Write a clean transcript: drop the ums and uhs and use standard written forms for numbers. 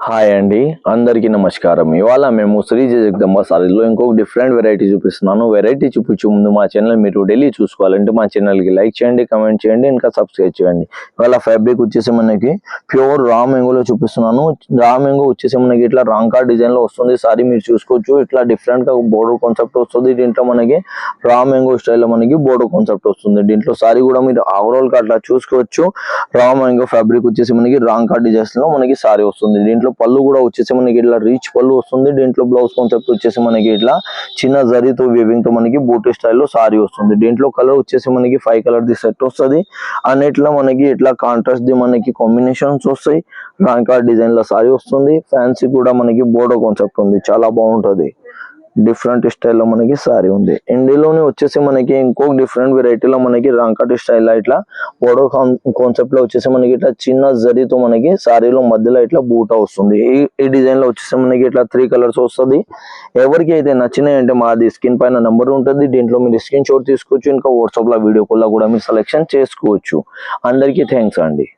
Hi అండి, అందరికీ నమస్కారం. ఇవాళ మేము శ్రీ జగదంబ సారీలో ఇంకొక డిఫరెంట్ వెరైటీ చూపిస్తున్నాను. వెరైటీ చూపించే ముందు మా ఛానల్ మీరు డైలీ చూసుకోవాలంటే మా ఛానల్కి లైక్ చేయండి, కమెంట్ చేయండి, ఇంకా సబ్స్క్రైబ్ చేయండి. ఇవాళ ఫ్యాబ్రిక్ వచ్చేసి మనకి ప్యూర్ రా మ్యాంగోలో చూపిస్తున్నాను. రా మ్యాంగో వచ్చేసి మనకి ఇట్లా రాంకా డిజైన్లో వస్తుంది. సారీ మీరు చూసుకోవచ్చు, ఇట్లా డిఫరెంట్గా బోర్డర్ కాన్సెప్ట్ వస్తుంది. దీంట్లో మనకి రా మ్యాంగో స్టైల్లో మనకి బోర్డర్ కాన్సెప్ట్ వస్తుంది. దీంట్లో సారీ కూడా మీరు ఓవరాల్గా అట్లా చూసుకోవచ్చు. రా మ్యాంగో ఫ్యాబ్రిక్ వచ్చేసి మనకి రాంకా డిజైన్స్లో మనకి సారీ వస్తుంది. దీంట్లో పళ్ళు కూడా వచ్చేసి మనకి ఇట్లా రీచ్ పళ్ళు వస్తుంది. దీంట్లో బ్లౌజ్ కాన్సెప్ట్ వచ్చేసి మనకి ఇట్లా చిన్న జరీతో వీవింగ్ తో మనకి బూటీ స్టైల్లో సారీ వస్తుంది. దీంట్లో కలర్ వచ్చేసి మనకి 5 కలర్ ది సెట్ వస్తుంది. అన్నిట్లో మనకి ఇట్లా కాంట్రాస్ట్ ది మనకి కాంబినేషన్స్ వస్తాయి. రాంకా డిజైన్ లో సారీ వస్తుంది. ఫ్యాన్సీ కూడా మనకి బోర్డర్ కాన్సెప్ట్ ఉంది, చాలా బాగుంటది. డిఫరెంట్ స్టైల్లో మనకి సారీ ఉంది. ఇండిలోనే వచ్చేసి మనకి ఇంకొక డిఫరెంట్ వెరైటీలో మనకి రాంకాటి స్టైల్ ఇట్లా బోర్డర్ కాన్సెప్ట్ లో వచ్చేసి మనకి ఇట్లా చిన్న జరీతో మనకి సారీలో మధ్యలో ఇట్లా బూటా వస్తుంది. ఈ డిజైన్ లో వచ్చేసి మనకి ఇట్లా 3 కలర్స్ వస్తుంది. ఎవరికి అయితే నచ్చినాయి అంటే మాది స్క్రీన్ పైన నెంబర్ ఉంటుంది. దీంట్లో మీరు స్క్రీన్ షాట్ తీసుకోవచ్చు, ఇంకా వాట్సాప్ లో వీడియో కాల్ కూడా మీరు సెలెక్షన్ చేసుకోవచ్చు. అందరికీ థ్యాంక్స్ అండి.